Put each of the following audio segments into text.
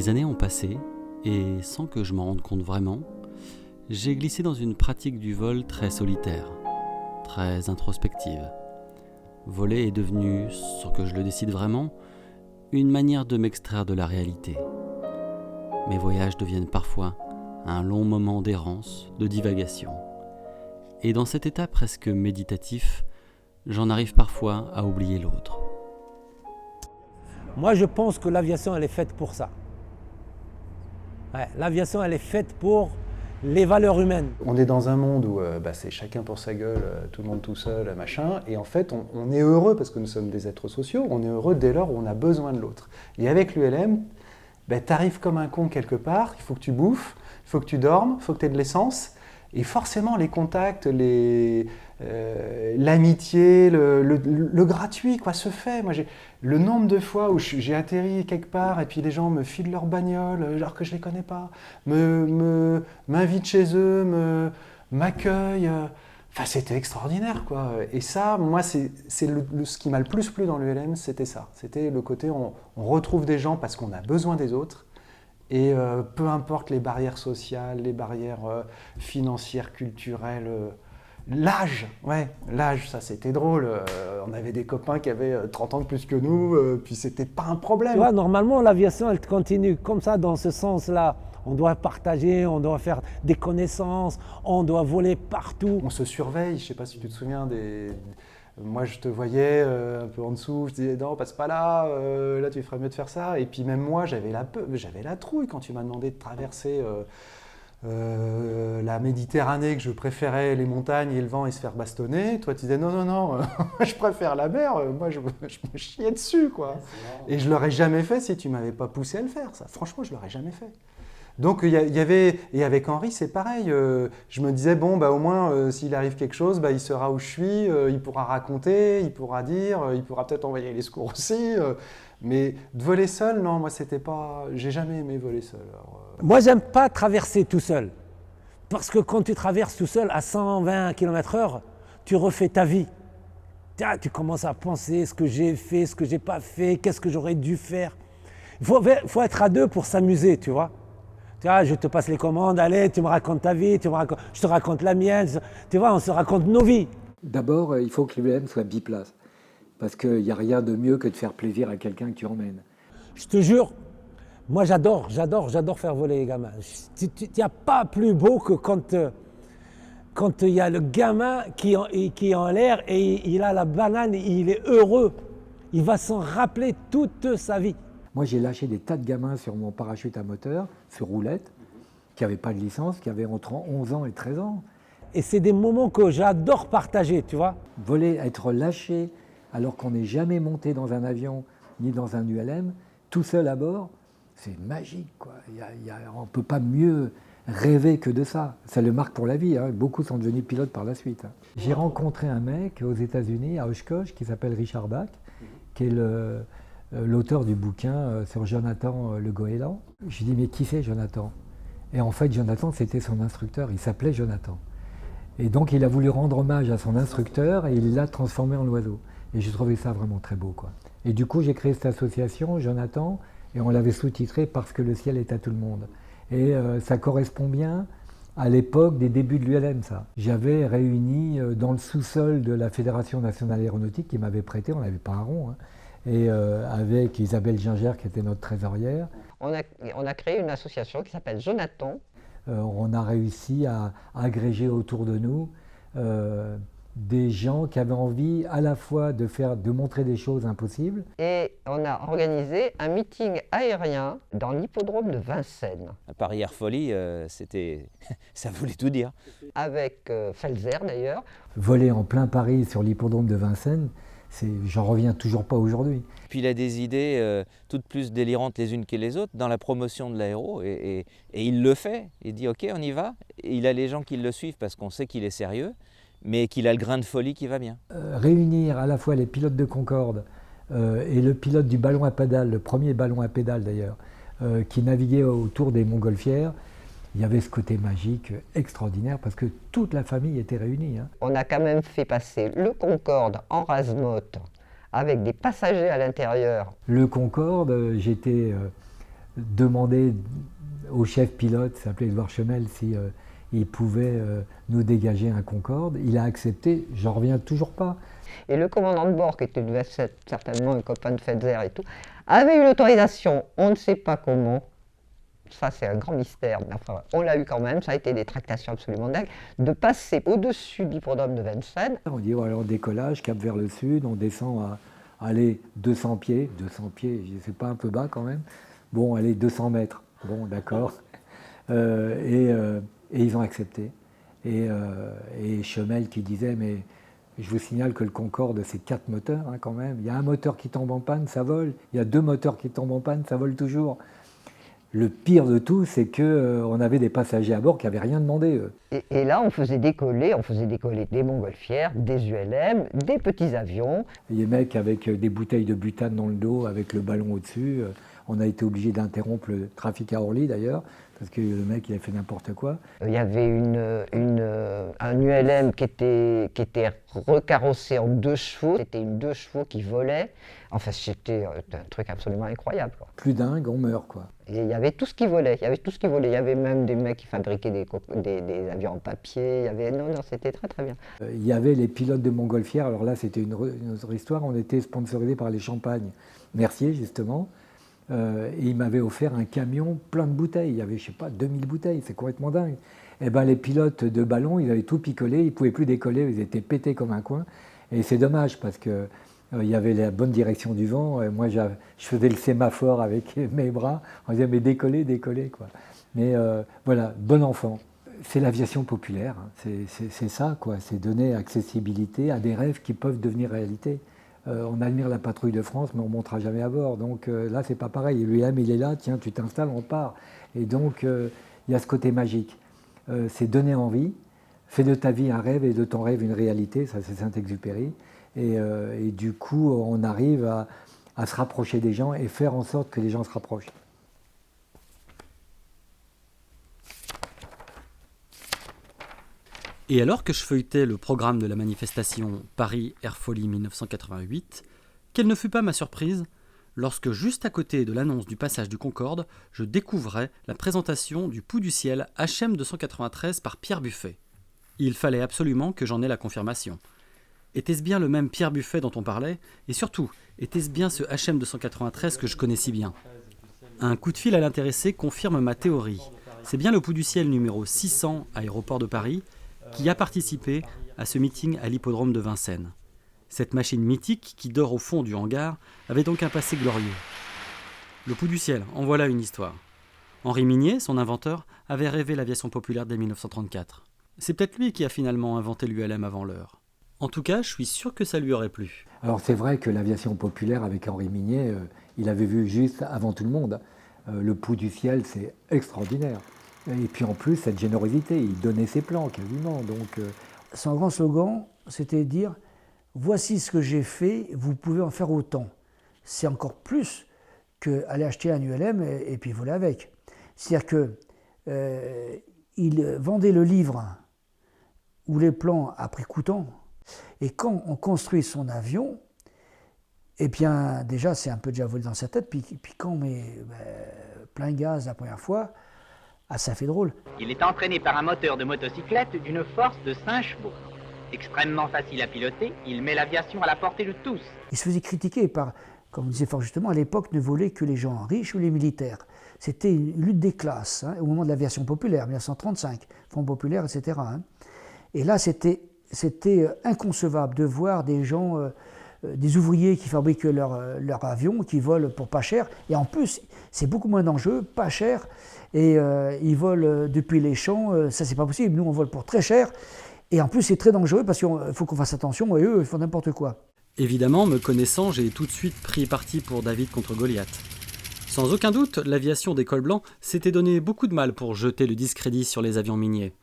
Les années ont passé et sans que je m'en rende compte vraiment, j'ai glissé dans une pratique du vol très solitaire, très introspective. Voler est devenu, sans que je le décide vraiment, une manière de m'extraire de la réalité. Mes voyages deviennent parfois un long moment d'errance, de divagation. Et dans cet état presque méditatif, j'en arrive parfois à oublier l'autre. Moi, je pense que l'aviation, elle est faite pour ça. Ouais, l'aviation, elle est faite pour les valeurs humaines. On est dans un monde où c'est chacun pour sa gueule, tout le monde tout seul, machin, et en fait, on est heureux parce que nous sommes des êtres sociaux, on est heureux dès lors où on a besoin de l'autre. Et avec l'ULM, t'arrives comme un con quelque part, il faut que tu bouffes, il faut que tu dormes, il faut que tu aies de l'essence, et forcément les contacts, l'amitié, le gratuit, quoi, se fait. Moi, le nombre de fois où j'ai atterri quelque part et puis les gens me filent leur bagnole alors que je les connais pas, m'invitent chez eux, m'accueillent. Enfin, c'était extraordinaire, quoi. Et ça, moi, c'est ce qui m'a le plus plu dans l'ULM, c'était ça. C'était le côté on retrouve des gens parce qu'on a besoin des autres. Et peu importe les barrières sociales, les barrières financières, culturelles, l'âge, ça c'était drôle. On avait des copains qui avaient 30 ans de plus que nous, puis c'était pas un problème. Tu vois, normalement, l'aviation, elle continue comme ça, dans ce sens-là. On doit partager, on doit faire des connaissances, on doit voler partout. On se surveille, je sais pas si tu te souviens Moi, je te voyais un peu en dessous, je disais non, passe pas là, là tu ferais mieux de faire ça. Et puis même moi, j'avais la trouille quand tu m'as demandé de traverser la Méditerranée, que je préférais les montagnes et le vent et se faire bastonner. Toi, tu disais non, je préfère la mer, moi je me chiais dessus, quoi. Et je l'aurais jamais fait si tu m'avais pas poussé à le faire, ça. Franchement, je l'aurais jamais fait. Donc il y avait, et avec Henri c'est pareil, je me disais bon au moins s'il arrive quelque chose, il saura où je suis, il pourra raconter, il pourra dire, il pourra peut-être envoyer les secours aussi, mais de voler seul, non, moi c'était pas, j'ai jamais aimé voler seul. Moi j'aime pas traverser tout seul, parce que quand tu traverses tout seul à 120 km/h, tu refais ta vie. Tu commences à penser ce que j'ai fait, ce que j'ai pas fait, qu'est-ce que j'aurais dû faire. Il faut être à deux pour s'amuser, tu vois. Je te passe les commandes, allez, tu me racontes ta vie, je te raconte la mienne, tu vois, on se raconte nos vies. D'abord, il faut que l'ULM soit biplace, parce qu'il n'y a rien de mieux que de faire plaisir à quelqu'un que tu emmènes. Je te jure, moi j'adore faire voler les gamins. Il n'y a pas plus beau que quand il y a le gamin qui est en l'air et il a la banane, il est heureux. Il va s'en rappeler toute sa vie. Moi, j'ai lâché des tas de gamins sur mon parachute à moteur, sur roulette, qui n'avaient pas de licence, qui avaient entre 11 ans et 13 ans. Et c'est des moments que j'adore partager, tu vois. Voler, être lâché, alors qu'on n'est jamais monté dans un avion, ni dans un ULM, tout seul à bord, c'est magique, quoi. On ne peut pas mieux rêver que de ça. Ça le marque pour la vie, hein. Beaucoup sont devenus pilotes par la suite. Hein. J'ai rencontré un mec aux États-Unis, à Oshkosh, qui s'appelle Richard Bach, qui est l'auteur du bouquin sur Jonathan Le Goéland. Je lui ai dit, mais qui c'est Jonathan? Et en fait, Jonathan, c'était son instructeur, il s'appelait Jonathan. Et donc, il a voulu rendre hommage à son instructeur et il l'a transformé en oiseau. Et j'ai trouvé ça vraiment très beau, quoi. Et du coup, j'ai créé cette association, Jonathan, et on l'avait sous-titré « Parce que le ciel est à tout le monde ». Et ça correspond bien à l'époque des débuts de l'ULM, ça. J'avais réuni dans le sous-sol de la Fédération nationale aéronautique qui m'avait prêté, on n'avait pas un rond, hein, et avec Isabelle Ginger qui était notre trésorière. On a créé une association qui s'appelle Jonathan. On a réussi à agréger autour de nous des gens qui avaient envie à la fois de montrer des choses impossibles. Et on a organisé un meeting aérien dans l'hippodrome de Vincennes. À Paris Air Folie, ça voulait tout dire. Avec Felzer d'ailleurs. Voler en plein Paris sur l'hippodrome de Vincennes, j'en reviens toujours pas aujourd'hui. Puis il a des idées toutes plus délirantes les unes que les autres dans la promotion de l'aéro et il le fait. Il dit ok, on y va. Et il a les gens qui le suivent parce qu'on sait qu'il est sérieux, mais qu'il a le grain de folie qui va bien. Réunir à la fois les pilotes de Concorde et le pilote du ballon à pédale, le premier ballon à pédale d'ailleurs, qui naviguait autour des montgolfières, il y avait ce côté magique extraordinaire parce que toute la famille était réunie. Hein. On a quand même fait passer le Concorde en rase-motte avec des passagers à l'intérieur. Le Concorde, j'étais demandé au chef pilote, qui s'appelait Edouard Chemel, si il pouvait nous dégager un Concorde. Il a accepté, j'en reviens toujours pas. Et le commandant de bord, qui devait être certainement un copain de Fetzer et tout, avait eu l'autorisation, on ne sait pas comment, ça c'est un grand mystère, mais enfin on l'a eu quand même, ça a été des tractations absolument dingues, de passer au-dessus de l'hippodrome de Vincennes. On dit voilà, décollage, cap vers le sud, on descend à aller 200 pieds, c'est pas un peu bas quand même, bon allez 200 mètres, bon d'accord, et ils ont accepté. Et Chemel qui disait mais je vous signale que le Concorde c'est 4 moteurs hein, quand même, il y a un moteur qui tombe en panne, ça vole, il y a 2 moteurs qui tombent en panne, ça vole toujours. Le pire de tout, c'est qu'on avait des passagers à bord qui n'avaient rien demandé, eux. Et là, on faisait décoller des montgolfières, des ULM, des petits avions. Il y a des mecs avec des bouteilles de butane dans le dos, avec le ballon au-dessus. On a été obligé d'interrompre le trafic à Orly, d'ailleurs, parce que le mec, il a fait n'importe quoi. Il y avait un ULM qui était recarrossé en 2 chevaux. C'était une 2 chevaux qui volait. Enfin, c'était un truc absolument incroyable, quoi. Plus dingue, on meurt, quoi. Et il y avait tout ce qui volait. Il y avait même des mecs qui fabriquaient des avions en papier. Non, c'était très très bien. Il y avait les pilotes de montgolfières. Alors là, c'était une autre histoire. On était sponsorisé par les Champagnes Mercier, justement. Et ils m'avaient offert un camion plein de bouteilles. Il y avait, je sais pas, 2000 bouteilles. C'est complètement dingue. Et ben, les pilotes de ballon, ils avaient tout picolé. Ils ne pouvaient plus décoller. Ils étaient pétés comme un coin. Et c'est dommage parce que il y avait la bonne direction du vent. Moi, je faisais le sémaphore avec mes bras. On disait, mais décollez, quoi. Mais voilà, bon enfant. C'est l'aviation populaire. Hein. C'est ça, quoi. C'est donner accessibilité à des rêves qui peuvent devenir réalité. On admire la patrouille de France, mais on ne montera jamais à bord. Donc là, c'est pas pareil. L'UM, il est là, tiens, tu t'installes, on part. Et donc, il y a ce côté magique. C'est donner envie. Fais de ta vie un rêve et de ton rêve une réalité. Ça, c'est Saint-Exupéry. Et du coup, on arrive à se rapprocher des gens et faire en sorte que les gens se rapprochent. Et alors que je feuilletais le programme de la manifestation Paris Air Folie 1988, quelle ne fut pas ma surprise lorsque, juste à côté de l'annonce du passage du Concorde, je découvrais la présentation du Pouls du Ciel HM 293 par Pierre Buffet. Il fallait absolument que j'en aie la confirmation. Était-ce bien le même Pierre Buffet dont on parlait? Et surtout, était-ce bien ce HM 293 que je connais si bien? Un coup de fil à l'intéressé confirme ma théorie. C'est bien le Pouls du Ciel numéro 600, aéroport de Paris, qui a participé à ce meeting à l'hippodrome de Vincennes. Cette machine mythique, qui dort au fond du hangar, avait donc un passé glorieux. Le Pouls du Ciel, en voilà une histoire. Henri Minier, son inventeur, avait rêvé l'aviation populaire dès 1934. C'est peut-être lui qui a finalement inventé l'ULM avant l'heure. En tout cas, je suis sûr que ça lui aurait plu. Alors c'est vrai que l'aviation populaire avec Henri Minier, il avait vu juste avant tout le monde. Le Pouls du Ciel, c'est extraordinaire. Et puis en plus, cette générosité, il donnait ses plans quasiment. Donc, son grand slogan, c'était de dire « Voici ce que j'ai fait, vous pouvez en faire autant ». C'est encore plus qu'aller acheter un ULM et puis voler avec. C'est-à-dire qu'il vendait le livre ou les plans à prix coûtant. Et quand on construit son avion, eh bien déjà c'est un peu déjà volé dans sa tête, puis quand on met plein gaz la première fois, ça fait drôle. Il est entraîné par un moteur de motocyclette d'une force de 5 chevaux. Extrêmement facile à piloter, il met l'aviation à la portée de tous. Il se faisait critiquer par, comme on disait fort justement, à l'époque ne volaient que les gens riches ou les militaires. C'était une lutte des classes, hein, au moment de l'aviation populaire, 1935, Front populaire, etc. Hein. Et là c'était inconcevable de voir des gens, des ouvriers qui fabriquent leur avion, qui volent pour pas cher. Et en plus, c'est beaucoup moins dangereux, pas cher. Et ils volent depuis les champs, ça c'est pas possible. Nous on vole pour très cher. Et en plus c'est très dangereux parce qu'il faut qu'on fasse attention et eux ils font n'importe quoi. Évidemment, me connaissant, j'ai tout de suite pris parti pour David contre Goliath. Sans aucun doute, l'aviation des cols blancs s'était donné beaucoup de mal pour jeter le discrédit sur les avions miniers.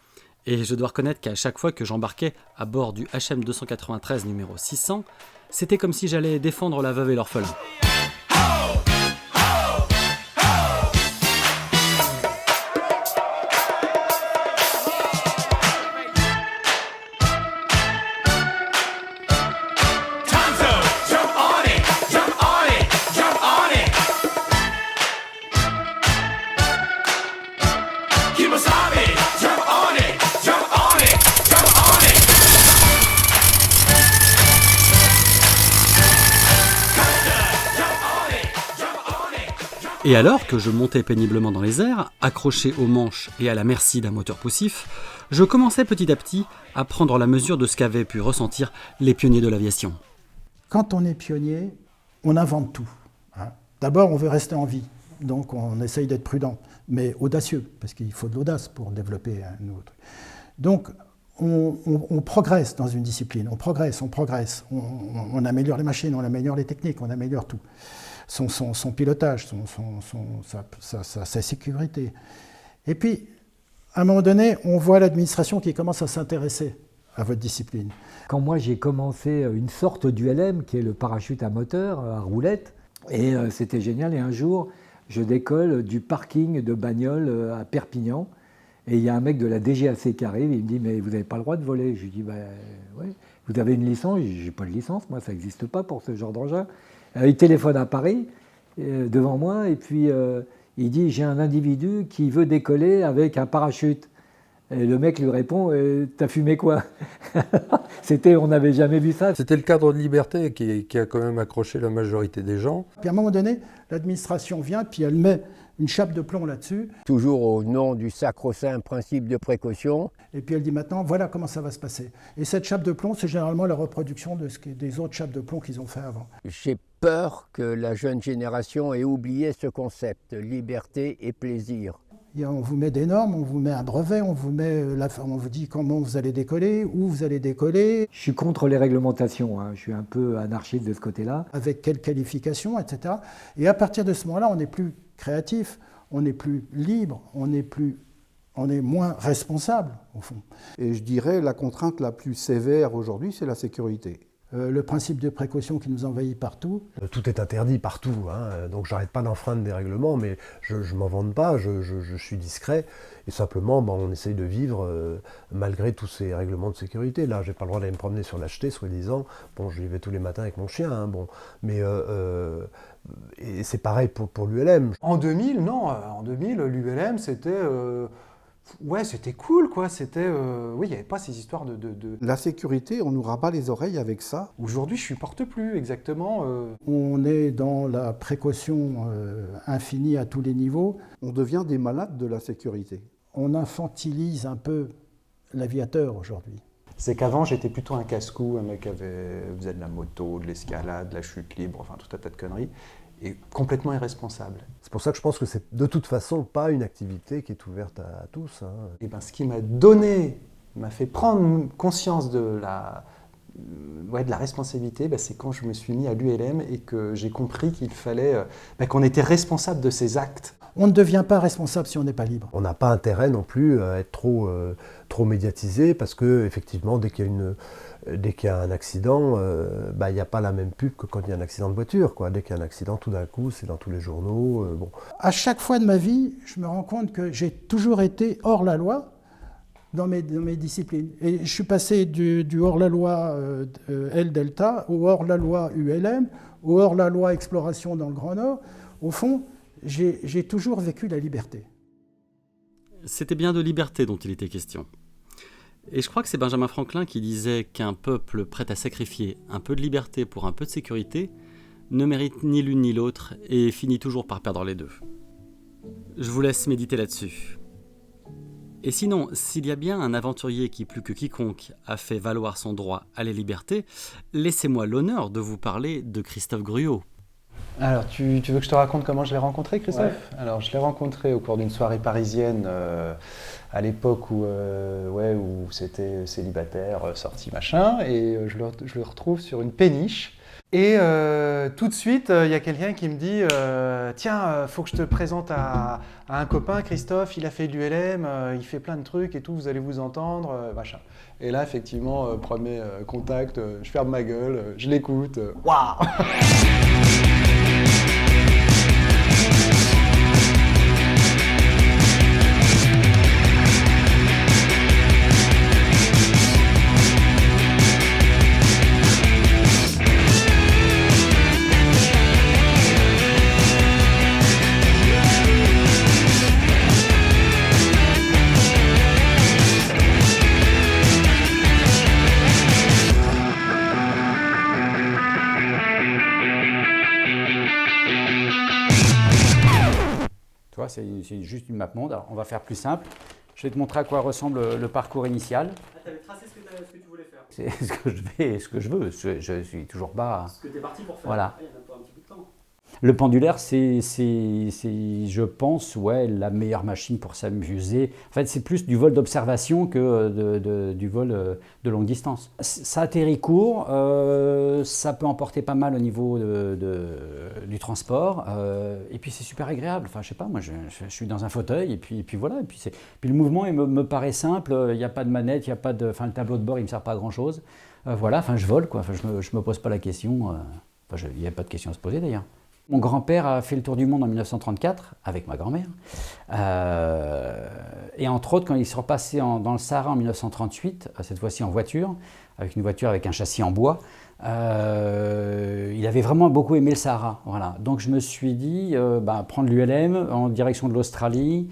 Et je dois reconnaître qu'à chaque fois que j'embarquais à bord du HM 293 numéro 600, c'était comme si j'allais défendre la veuve et l'orphelin. Et alors que je montais péniblement dans les airs, accroché aux manches et à la merci d'un moteur poussif, je commençais petit à petit à prendre la mesure de ce qu'avaient pu ressentir les pionniers de l'aviation. Quand on est pionnier, on invente tout. D'abord, on veut rester en vie, donc on essaye d'être prudent, mais audacieux, parce qu'il faut de l'audace pour développer un nouveau truc. Donc, on progresse dans une discipline, on progresse, on améliore les machines, on améliore les techniques, on améliore tout. Son pilotage, sa sécurité. Et puis, à un moment donné, on voit l'administration qui commence à s'intéresser à votre discipline. Quand moi j'ai commencé une sorte d'ULM, qui est le parachute à moteur, à roulette, et c'était génial, et un jour, je décolle du parking de bagnole à Perpignan, et il y a un mec de la DGAC qui arrive, il me dit « mais vous n'avez pas le droit de voler ?» Je lui dis « ouais, vous avez une licence ?» Je dis « j'ai pas de licence, moi ça n'existe pas pour ce genre d'engin. » Il téléphone à Paris, devant moi, et puis il dit « j'ai un individu qui veut décoller avec un parachute ». Et le mec lui répond « t'as fumé quoi ?» On n'avait jamais vu ça. C'était le cadre de liberté qui a quand même accroché la majorité des gens. Puis à un moment donné, l'administration vient, puis elle met une chape de plomb là-dessus. Toujours au nom du sacro-saint principe de précaution. Et puis elle dit maintenant, voilà comment ça va se passer. Et cette chape de plomb, c'est généralement la reproduction des autres chapes de plomb qu'ils ont fait avant. J'ai peur que la jeune génération ait oublié ce concept, liberté et plaisir. On vous met des normes, on vous met un brevet, on vous dit comment vous allez décoller, où vous allez décoller. Je suis contre les réglementations, je suis un peu anarchiste de ce côté-là. Avec quelle qualification, etc. Et à partir de ce moment-là, on n'est plus créatif, on n'est plus libre, on est moins responsable, au fond. Et je dirais la contrainte la plus sévère aujourd'hui, c'est la sécurité. Le principe de précaution qui nous envahit partout. Tout est interdit partout, donc j'arrête pas d'enfreindre des règlements, mais je m'en vante pas, je suis discret, et simplement on essaye de vivre malgré tous ces règlements de sécurité. Là, j'ai pas le droit d'aller me promener sur l'acheté, soi-disant, je y vais tous les matins avec mon chien, mais et c'est pareil pour l'ULM. En 2000, non, en 2000, l'ULM c'était... Ouais, c'était cool, quoi. C'était, oui, il n'y avait pas ces histoires de... La sécurité, on nous rabat les oreilles avec ça. Aujourd'hui, je ne supporte plus, exactement. On est dans la précaution infinie à tous les niveaux. On devient des malades de la sécurité. On infantilise un peu l'aviateur aujourd'hui. C'est qu'avant, j'étais plutôt un casse-cou, un mec qui faisait de la moto, de l'escalade, de la chute libre, enfin tout un tas de conneries. Et complètement irresponsable. C'est pour ça que je pense que c'est de toute façon pas une activité qui est ouverte à tous. Et ce qui m'a fait prendre conscience de la responsabilité, c'est quand je me suis mis à l'ULM et que j'ai compris qu'il fallait qu'on était responsable de ses actes. On ne devient pas responsable si on n'est pas libre. On n'a pas intérêt non plus à être trop médiatisé parce que effectivement, dès qu'il y a un accident, il n'y a pas la même pub que quand il y a un accident de voiture, quoi. Dès qu'il y a un accident, tout d'un coup, c'est dans tous les journaux. À chaque fois de ma vie, je me rends compte que j'ai toujours été hors la loi dans mes disciplines. Et je suis passé du hors-la-loi L-Delta au hors-la-loi ULM, au hors-la-loi exploration dans le Grand Nord. Au fond, j'ai toujours vécu la liberté. C'était bien de liberté dont il était question. Et je crois que c'est Benjamin Franklin qui disait qu'un peuple prêt à sacrifier un peu de liberté pour un peu de sécurité ne mérite ni l'une ni l'autre et finit toujours par perdre les deux. Je vous laisse méditer là-dessus. Et sinon, s'il y a bien un aventurier qui, plus que quiconque, a fait valoir son droit à la liberté, laissez-moi l'honneur de vous parler de Christophe Gruot. Alors, tu veux que je te raconte comment je l'ai rencontré, Christophe ? Ouais. Alors, je l'ai rencontré au cours d'une soirée parisienne, à l'époque où c'était célibataire, sorti, machin, et je le retrouve sur une péniche. Et tout de suite, il y a quelqu'un qui me dit tiens, faut que je te présente à un copain, Christophe, il a fait de l'ULM, il fait plein de trucs et tout, vous allez vous entendre, machin. Et là, effectivement, premier contact, je ferme ma gueule, je l'écoute, waouh. vois, c'est juste une map monde. Alors, on va faire plus simple. Je vais te montrer à quoi ressemble le parcours initial. Ah, tu avais tracé ce que tu voulais faire. C'est ce que je fais, ce que je veux. Je suis toujours pas... Ce que tu es parti pour faire. Voilà. Il y a même pas un petit bout de temps. Le pendulaire, c'est, je pense, ouais, la meilleure machine pour s'amuser. En fait, c'est plus du vol d'observation que du vol de longue distance. Ça atterrit court, ça peut emporter pas mal au niveau du transport, et puis c'est super agréable. Enfin, je sais pas, moi, je suis dans un fauteuil, et puis voilà. Et puis le mouvement il me paraît simple. Il n'y a pas de manette, il y a pas de, enfin, le tableau de bord, il me sert pas à grand chose. Voilà, enfin, je vole, quoi. Enfin, je me pose pas la question. Enfin, il n'y a pas de question à se poser d'ailleurs. Mon grand-père a fait le tour du monde en 1934 avec ma grand-mère. Et entre autres, quand ils sont repassés dans le Sahara en 1938, cette fois-ci en voiture, avec une voiture avec un châssis en bois, il avait vraiment beaucoup aimé le Sahara. Voilà. Donc je me suis dit, prendre l'ULM en direction de l'Australie.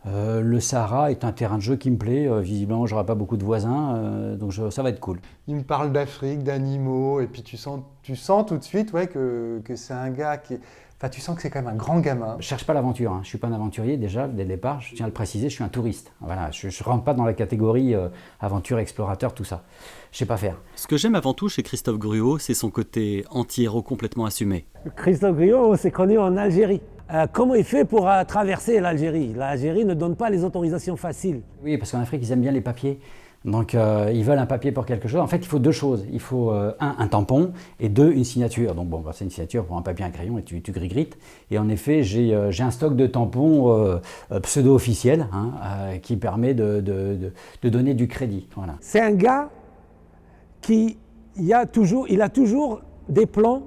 Le Sahara est un terrain de jeu qui me plaît. Visiblement, je n'aurai pas beaucoup de voisins, donc ça va être cool. Il me parle d'Afrique, d'animaux, et puis tu sens tout de suite que c'est un gars qui... Enfin, tu sens que c'est quand même un grand gamin. Je ne cherche pas l'aventure, hein. Je ne suis pas un aventurier déjà, dès le départ. Je tiens à le préciser, je suis un touriste. Voilà, je ne rentre pas dans la catégorie aventure, explorateur, tout ça. Je ne sais pas faire. Ce que j'aime avant tout chez Christophe Gruau, c'est son côté anti-héros complètement assumé. Christophe Gruau, on s'est connu en Algérie. Comment il fait pour traverser l'Algérie? L'Algérie ne donne pas les autorisations faciles. Oui, parce qu'en Afrique, ils aiment bien les papiers. Donc, ils veulent un papier pour quelque chose. En fait, il faut deux choses. Il faut, un tampon, et deux, une signature. Donc, bon, c'est une signature pour un papier, un crayon, et tu gris-grites. Et en effet, j'ai un stock de tampons pseudo-officiels qui permet de donner du crédit. Voilà. C'est un gars qui il a toujours des plans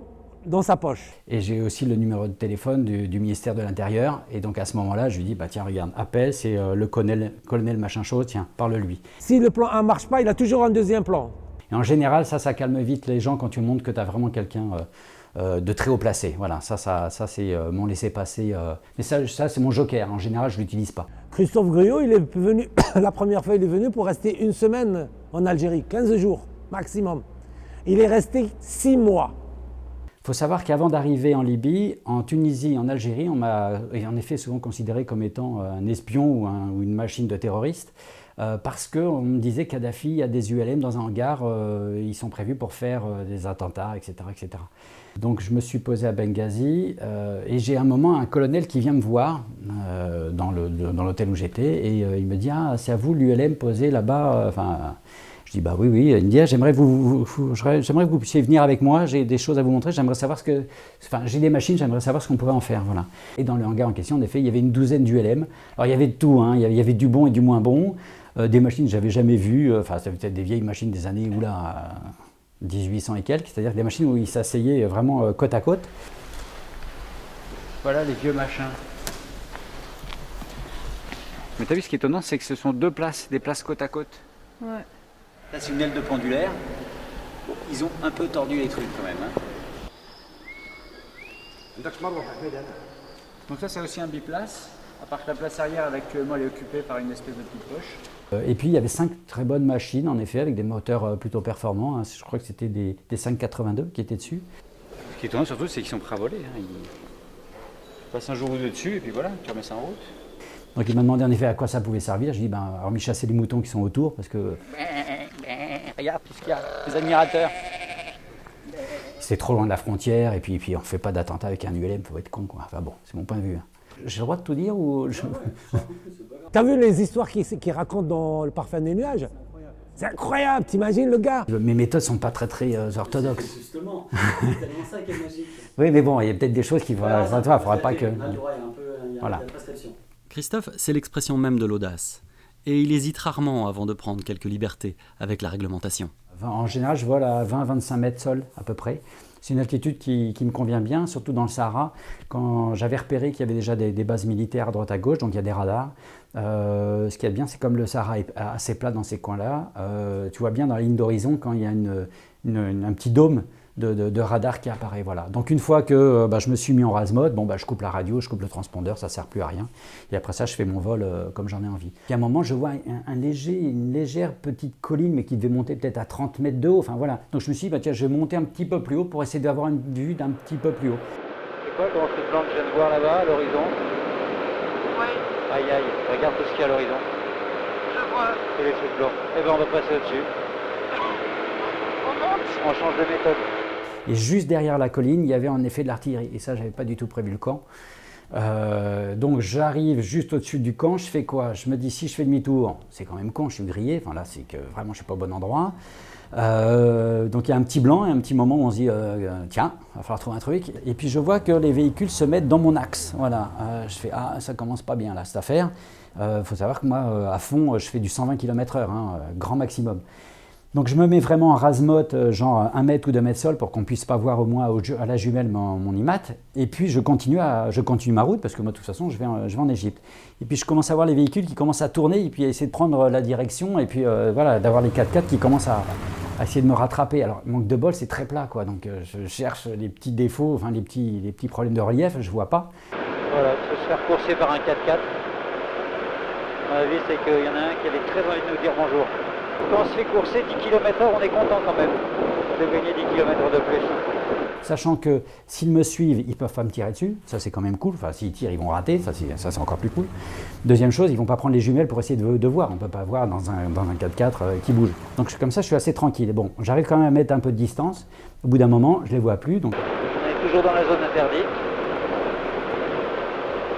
dans sa poche. Et j'ai aussi le numéro de téléphone du ministère de l'Intérieur. Et donc à ce moment-là, je lui dis, tiens, regarde, appelle, c'est le colonel machin chose, tiens, parle-lui. Si le plan A ne marche pas, il a toujours un deuxième plan. Et en général, ça calme vite les gens quand tu montres que tu as vraiment quelqu'un de très haut placé. Voilà, ça c'est mon laissez-passer. Mais ça c'est mon joker. En général, je ne l'utilise pas. Christophe Gruau, il est venu, la première fois, il est venu pour rester une semaine en Algérie, 15 jours maximum. Il est resté 6 mois. Il faut savoir qu'avant d'arriver en Libye, en Tunisie, en Algérie, on m'a en effet souvent considéré comme étant un espion ou une machine de terroriste, parce qu'on me disait que Kadhafi a des ULM dans un hangar, ils sont prévus pour faire des attentats, etc., etc. Donc je me suis posé à Benghazi, et j'ai un moment un colonel qui vient me voir dans l'hôtel où j'étais, et il me dit « Ah, c'est à vous l'ULM posé là-bas ?» Je dis, oui, il me dit, j'aimerais que vous puissiez venir avec moi, j'ai des choses à vous montrer, j'aimerais savoir j'ai des machines, j'aimerais savoir ce qu'on pourrait en faire, voilà. Et dans le hangar en question, en effet, il y avait une douzaine d'ULM. Alors il y avait de tout, hein. Il y avait du bon et du moins bon, des machines que j'avais jamais vues, c'était peut-être des vieilles machines des années 1800 et quelques, c'est-à-dire des machines où ils s'asseyaient vraiment côte à côte. Voilà les vieux machins. Mais t'as vu, ce qui est étonnant, c'est que ce sont des places côte à côte. Ouais. Là, c'est une aile de pendulaire. Ils ont un peu tordu les trucs quand même. Donc là, c'est aussi un biplace, à part que la place arrière, actuellement, elle est occupée par une espèce de petite poche. Et puis, il y avait 5 très bonnes machines, en effet, avec des moteurs plutôt performants. Je crois que c'était des 582 qui étaient dessus. Ce qui est étonnant, surtout, c'est qu'ils sont prêts à voler. Ils passent un jour ou deux dessus, et puis voilà, tu remets ça en route. Donc il m'a demandé en effet à quoi ça pouvait servir. Je dis, hormis chasser les moutons qui sont autour, parce que... Regarde tout ce qu'il y a, les admirateurs. C'est trop loin de la frontière, et puis on ne fait pas d'attentat avec un ULM, il faut être con, quoi. Enfin bon, c'est mon point de vue. J'ai le droit de tout dire ou... T'as vu les histoires qu'il raconte dans Le Parfum des nuages? C'est incroyable, t'imagines le gars? Mes méthodes ne sont pas très orthodoxes. C'est justement, c'est tellement ça qui est magique. Oui, mais bon, il y a peut-être des choses qui vont... Il ne faudra pas que... Voilà. Christophe, c'est l'expression même de l'audace. Et il hésite rarement avant de prendre quelques libertés avec la réglementation. En général, je vole à 20-25 mètres sol à peu près. C'est une altitude qui me convient bien, surtout dans le Sahara. Quand j'avais repéré qu'il y avait déjà des bases militaires à droite à gauche, donc il y a des radars. Ce qui est bien, c'est comme le Sahara est assez plat dans ces coins-là, tu vois bien dans la ligne d'horizon quand il y a un petit dôme de radar qui apparaît. Voilà. Donc une fois que je me suis mis en rase mode, je coupe la radio, je coupe le transpondeur, ça ne sert plus à rien. Et après ça, je fais mon vol comme j'en ai envie. Puis à un moment, je vois une légère petite colline, mais qui devait monter peut-être à 30 mètres de haut. Enfin, voilà. Donc je me suis dit, tiens, je vais monter un petit peu plus haut pour essayer d'avoir une vue d'un petit peu plus haut. C'est quoi, comment ce plan que je viens de voir là-bas, à l'horizon? Aïe aïe, regarde tout ce qu'il y a à l'horizon. Je vois. Et les trucs blancs. Eh ben on va passer au-dessus. On monte. On change de méthode. Et juste derrière la colline, il y avait en effet de l'artillerie. Et ça, j'avais pas du tout prévu le camp. Donc j'arrive juste au-dessus du camp, je fais quoi? Je me dis si je fais demi-tour, c'est quand même con, je suis grillé, enfin là c'est que vraiment je suis pas au bon endroit. Donc il y a un petit blanc et un petit moment où on se dit tiens, il va falloir trouver un truc. Et puis je vois que les véhicules se mettent dans mon axe. Voilà, je fais ah ça commence pas bien là cette affaire. Faut savoir que moi à fond je fais du 120 km/h, grand maximum. Donc je me mets vraiment en rase-motte, genre 1 mètre ou 2 mètres sol pour qu'on puisse pas voir au moins à la jumelle mon IMAT. Et puis je continue ma route parce que moi de toute façon je vais en Égypte. Et puis je commence à voir les véhicules qui commencent à tourner et puis à essayer de prendre la direction et puis voilà, d'avoir les 4x4 qui commencent à essayer de me rattraper. Alors manque de bol, c'est très plat quoi, donc je cherche les petits défauts, enfin les petits problèmes de relief, je vois pas. Voilà, il faut se faire courser par un 4x4. Mon avis c'est qu'il y en a un qui avait très envie de nous dire bonjour. Quand on se fait courser 10 km/h, on est content quand même de gagner 10 km de plus. Sachant que s'ils me suivent, ils ne peuvent pas me tirer dessus, ça c'est quand même cool, enfin s'ils tirent ils vont rater, ça c'est encore plus cool. Deuxième chose, ils ne vont pas prendre les jumelles pour essayer de voir, on ne peut pas voir dans un 4x4 qui bouge. Donc comme ça je suis assez tranquille. Et bon, j'arrive quand même à mettre un peu de distance, au bout d'un moment je ne les vois plus. Donc... On est toujours dans la zone interdite.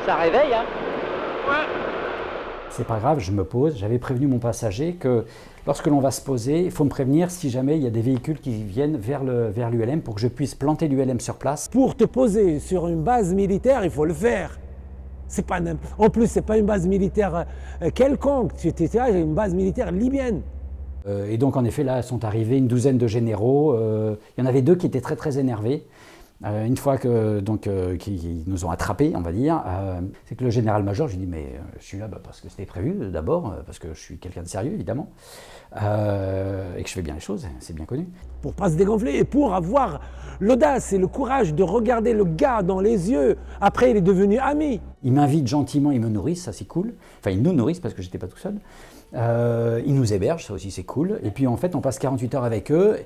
Ça réveille hein? Ouais. C'est pas grave, je me pose. J'avais prévenu mon passager que lorsque l'on va se poser, il faut me prévenir si jamais il y a des véhicules qui viennent vers l'ULM pour que je puisse planter l'ULM sur place. Pour te poser sur une base militaire, il faut le faire. En plus, ce n'est pas une base militaire quelconque, c'est une base militaire libyenne. Et donc en effet, là sont arrivés une douzaine de généraux. Il y en avait 2 qui étaient très très énervés. Une fois qu'ils nous ont attrapés, on va dire, c'est que le général-major, je lui dis mais je suis là parce que c'était prévu d'abord, parce que je suis quelqu'un de sérieux évidemment, et que je fais bien les choses, c'est bien connu. Pour pas se dégonfler et pour avoir l'audace et le courage de regarder le gars dans les yeux. Après, il est devenu ami. Ils m'invitent gentiment, ils me nourrissent, ça c'est cool. Enfin, ils nous nourrissent parce que j'étais pas tout seul. Ils nous hébergent, ça aussi c'est cool. Et puis en fait, on passe 48 heures avec eux.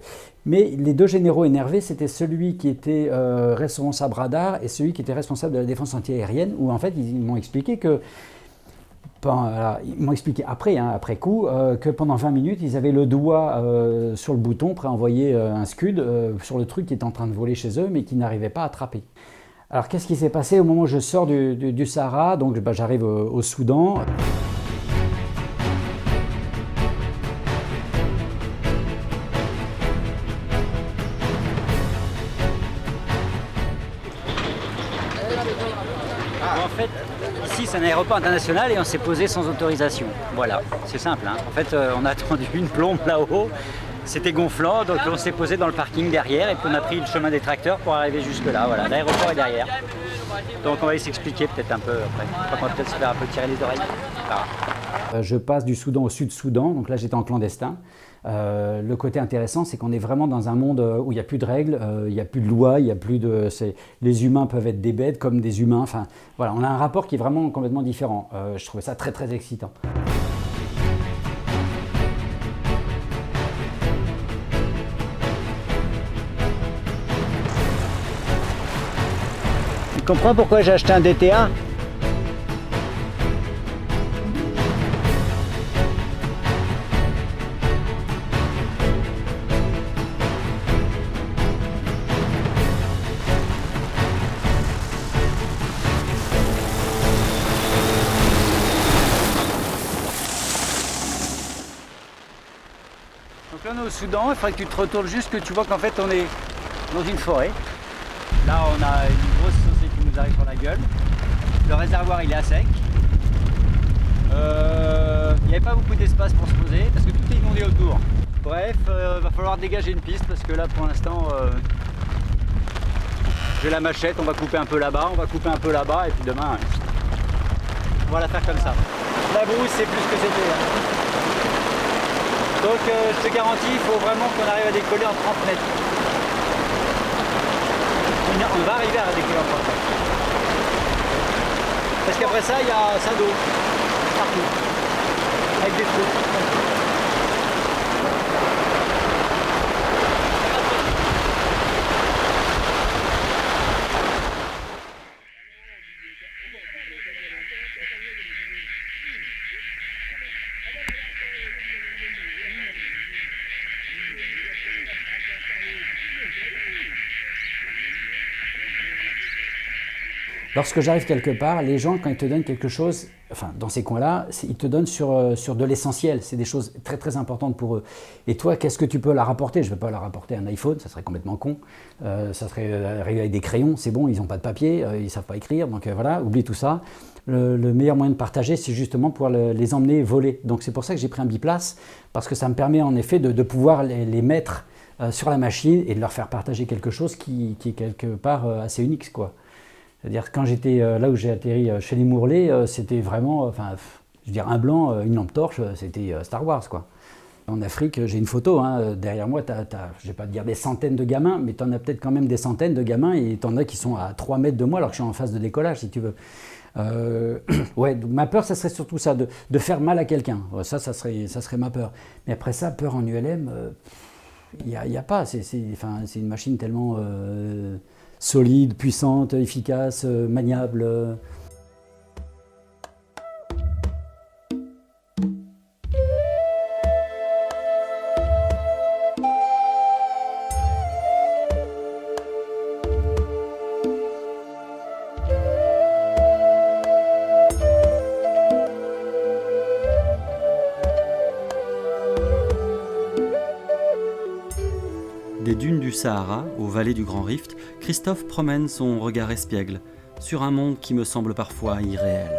Mais les 2 généraux énervés, c'était celui qui était responsable radar et celui qui était responsable de la défense antiaérienne, où en fait, ils m'ont expliqué que ils m'ont expliqué après coup, que pendant 20 minutes, ils avaient le doigt sur le bouton, prêt à envoyer un scud sur le truc qui était en train de voler chez eux, mais qui n'arrivait pas à attraper. Alors qu'est-ce qui s'est passé au moment où je sors du Sahara? Donc j'arrive au Soudan. En fait, ici c'est un aéroport international et on s'est posé sans autorisation. Voilà, c'est simple. En fait, on a attendu une plombe là-haut, c'était gonflant, donc on s'est posé dans le parking derrière et puis on a pris le chemin des tracteurs pour arriver jusque là. Voilà, l'aéroport est derrière. Donc on va s'expliquer peut-être un peu après. On va peut-être se faire un peu tirer les oreilles. Voilà. Je passe du Soudan au Sud-Soudan, donc là j'étais en clandestin. Le côté intéressant, c'est qu'on est vraiment dans un monde où il n'y a plus de règles, il n'y a plus de lois, il y a plus de... Les humains peuvent être des bêtes comme des humains. Enfin, voilà, on a un rapport qui est vraiment complètement différent. Je trouvais ça très très excitant. Tu comprends pourquoi j'ai acheté un DTA ? Donc là on est au Soudan, il faudrait que tu te retournes juste, que tu vois qu'en fait on est dans une forêt. Là on a une grosse saucée qui nous arrive sur la gueule. Le réservoir il est à sec. Il n'y avait pas beaucoup d'espace pour se poser parce que tout est inondé autour. Bref, va falloir dégager une piste parce que là pour l'instant j'ai la machette, on va couper un peu là-bas, on va couper un peu là-bas et puis demain on va la faire comme ça. La brousse c'est plus que c'était. Donc je te garantis, il faut vraiment qu'on arrive à décoller en 30 mètres. On va arriver à décoller en 30 mètres. Parce qu'après ça, il y a ça d'eau partout, avec des trous. Lorsque j'arrive quelque part, les gens, quand ils te donnent quelque chose, enfin, dans ces coins-là, ils te donnent sur de l'essentiel. C'est des choses très, très importantes pour eux. Et toi, qu'est-ce que tu peux leur rapporter? Je ne vais pas leur apporter un iPhone, ça serait complètement con. Ça serait arriver avec des crayons, c'est bon, ils n'ont pas de papier, ils ne savent pas écrire, donc voilà, oublie tout ça. Le meilleur moyen de partager, c'est justement pouvoir les emmener voler. Donc c'est pour ça que j'ai pris un biplace, parce que ça me permet en effet de pouvoir les mettre sur la machine et de leur faire partager quelque chose qui est quelque part assez unique, quoi. C'est-à-dire quand j'étais là où j'ai atterri chez les Mourlets, c'était vraiment, je veux dire, un blanc, une lampe torche, c'était Star Wars, quoi. En Afrique, j'ai une photo, derrière moi, je ne vais pas te dire des centaines de gamins, mais tu en as peut-être quand même des centaines de gamins, et tu en as qui sont à 3 mètres de moi alors que je suis en phase de décollage, si tu veux. Ouais, donc ma peur, ça serait surtout ça, de faire mal à quelqu'un. Ça serait ma peur. Mais après ça, peur en ULM, il n'y a pas. C'est une machine tellement solide, puissante, efficace, maniable. Des dunes du Sahara aux vallées du Grand Rift, Christophe promène son regard espiègle sur un monde qui me semble parfois irréel.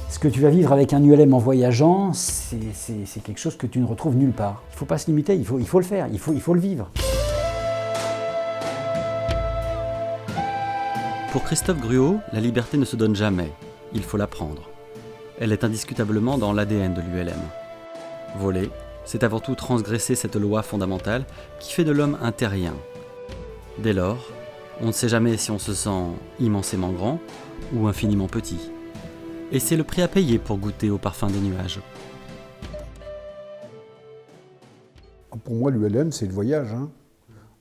Ce que tu vas vivre avec un ULM en voyageant, c'est quelque chose que tu ne retrouves nulle part. Il ne faut pas se limiter, il faut le faire, il faut le vivre. Pour Christophe Gruau, la liberté ne se donne jamais, il faut la prendre. Elle est indiscutablement dans l'ADN de l'ULM. Voler, c'est avant tout transgresser cette loi fondamentale qui fait de l'homme un terrien. Dès lors, on ne sait jamais si on se sent immensément grand ou infiniment petit. Et c'est le prix à payer pour goûter au parfum des nuages. Pour moi, l'ULM, c'est le voyage.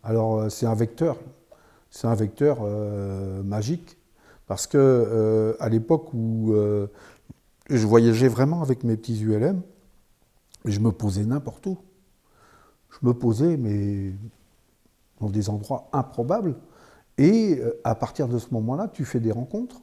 Alors, c'est un vecteur. C'est un vecteur magique. Parce que à l'époque où je voyageais vraiment avec mes petits ULM, je me posais n'importe où. Je me posais, mais dans des endroits improbables. Et à partir de ce moment-là, tu fais des rencontres.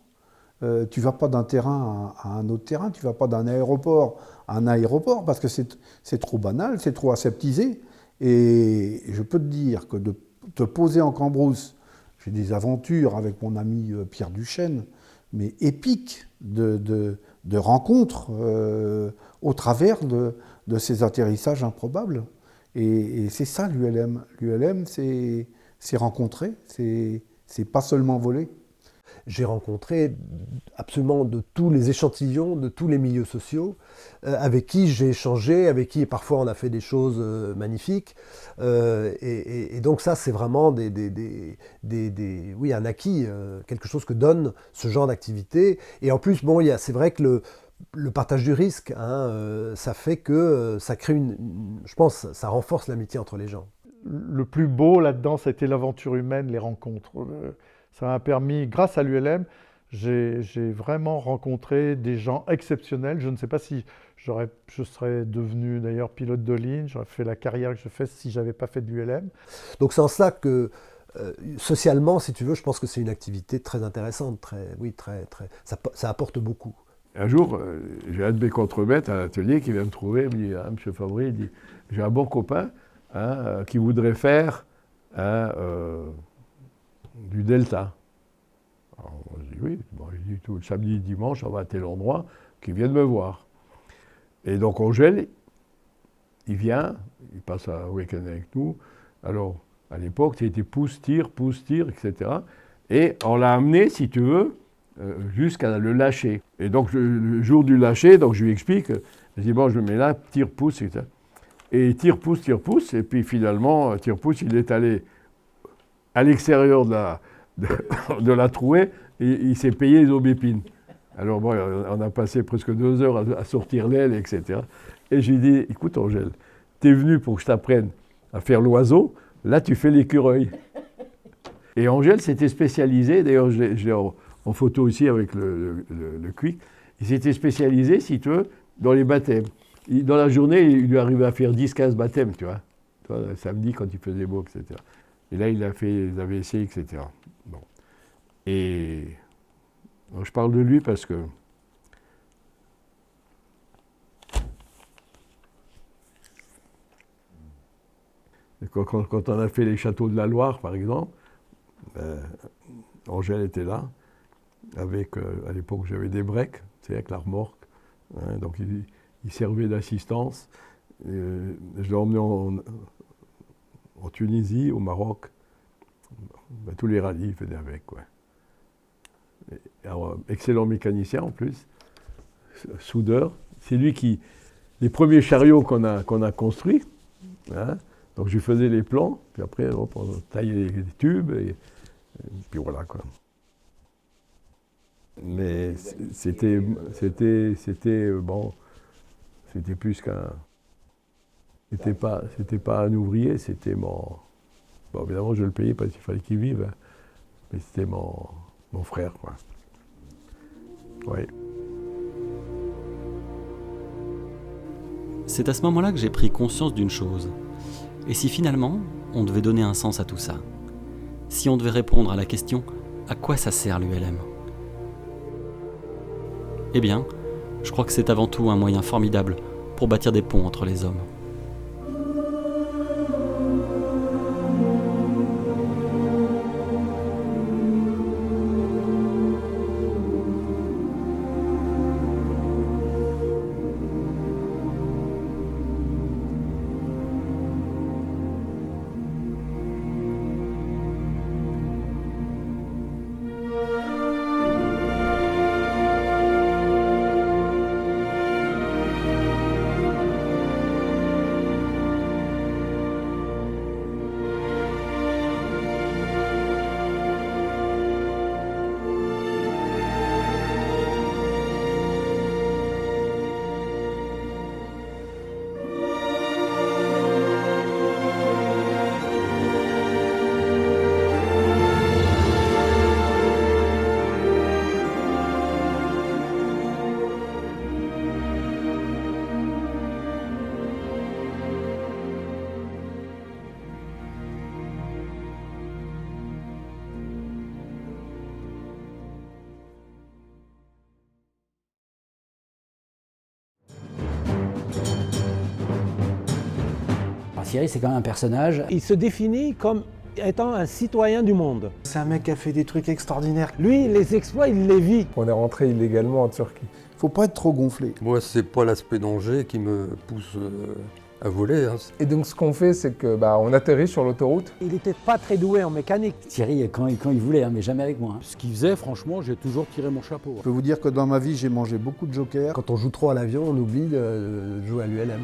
Tu ne vas pas d'un terrain à un autre terrain, tu ne vas pas d'un aéroport à un aéroport, parce que c'est trop banal, c'est trop aseptisé. Et je peux te dire que de te poser en Cambrousse, j'ai des aventures avec mon ami Pierre Duchesne, mais épiques de rencontres au travers de ces atterrissages improbables. Et c'est ça l'ULM. L'ULM, c'est rencontrer, c'est pas seulement voler. J'ai rencontré absolument de tous les échantillons, de tous les milieux sociaux, avec qui j'ai échangé, avec qui parfois on a fait des choses magnifiques. Et donc ça, c'est vraiment oui, un acquis, quelque chose que donne ce genre d'activité. Et en plus, bon, c'est vrai que le partage du risque, ça fait que ça crée je pense, ça renforce l'amitié entre les gens. Le plus beau là-dedans, c'était l'aventure humaine, les rencontres. Ça m'a permis, grâce à l'ULM, j'ai vraiment rencontré des gens exceptionnels. Je ne sais pas si je serais devenu d'ailleurs pilote de ligne, j'aurais fait la carrière que je fais si je n'avais pas fait de l'ULM. Donc c'est en cela que, socialement, si tu veux, je pense que c'est une activité très intéressante, ça apporte beaucoup. Un jour, j'ai un de mes contremaîtres à l'atelier qui vient me trouver, il me dit, ah, Monsieur Fabry, il dit, j'ai un bon copain qui voudrait faire du delta. Alors, je dis oui, bon, il dit tout le samedi, dimanche, on va à tel endroit, qu'ils viennent me voir. Et donc on gèle, il vient, il passe un week-end avec nous. Alors, à l'époque, c'était pousse-tire, etc. Et on l'a amené, si tu veux, jusqu'à le lâcher. Et donc, le jour du lâcher, donc je lui explique, je dis, bon, je me mets là, tire-pousse, etc. Et tire-pousse, et puis finalement, tire-pousse, il est allé à l'extérieur de la trouée, et il s'est payé les aubépines. Alors bon, on a passé presque 2 heures à sortir l'aile, etc. Et j'ai dit, écoute Angèle, t'es venu pour que je t'apprenne à faire l'oiseau, là tu fais l'écureuil. Et Angèle s'était spécialisé, d'ailleurs je l'ai en photo aussi avec le Quick, il s'était spécialisé, si tu veux, dans les baptêmes. Dans la journée, il lui arrivait à faire 10-15 baptêmes, tu vois, le samedi quand il faisait beau, etc. Et là, il a fait les AVC, etc. Bon. Et donc, je parle de lui parce que quand on a fait les châteaux de la Loire, par exemple, Angèle était là, avec, à l'époque, j'avais des breaks, c'est avec la remorque, hein, donc il servait d'assistance. Je l'ai emmené en Tunisie, au Maroc. Ben, tous les rallyes, il venait avec. Ouais. Alors, excellent mécanicien en plus, soudeur. C'est lui qui... Les premiers chariots qu'on a construits, hein, donc je lui faisais les plans, puis après on taillait les tubes, et puis voilà quoi. Mais c'était bon, c'était plus qu'un... C'était pas un ouvrier, c'était mon... Bon, évidemment, je le payais parce qu'il fallait qu'il vive, hein, mais c'était mon frère, quoi. Oui. C'est à ce moment-là que j'ai pris conscience d'une chose. Et si finalement, on devait donner un sens à tout ça? Si on devait répondre à la question « À quoi ça sert l'ULM ?» Eh bien, je crois que c'est avant tout un moyen formidable pour bâtir des ponts entre les hommes. Thierry, c'est quand même un personnage. Il se définit comme étant un citoyen du monde. C'est un mec qui a fait des trucs extraordinaires. Lui, les exploits, il les vit. On est rentré illégalement en Turquie. Faut pas être trop gonflé. Moi, c'est pas l'aspect danger qui me pousse à voler. Hein. Et donc ce qu'on fait, c'est que on atterrit sur l'autoroute. Il n'était pas très doué en mécanique. Thierry, quand il voulait, hein, mais jamais avec moi. Hein. Ce qu'il faisait, franchement, j'ai toujours tiré mon chapeau. Je peux vous dire que dans ma vie, j'ai mangé beaucoup de jokers. Quand on joue trop à l'avion, on oublie de jouer à l'ULM.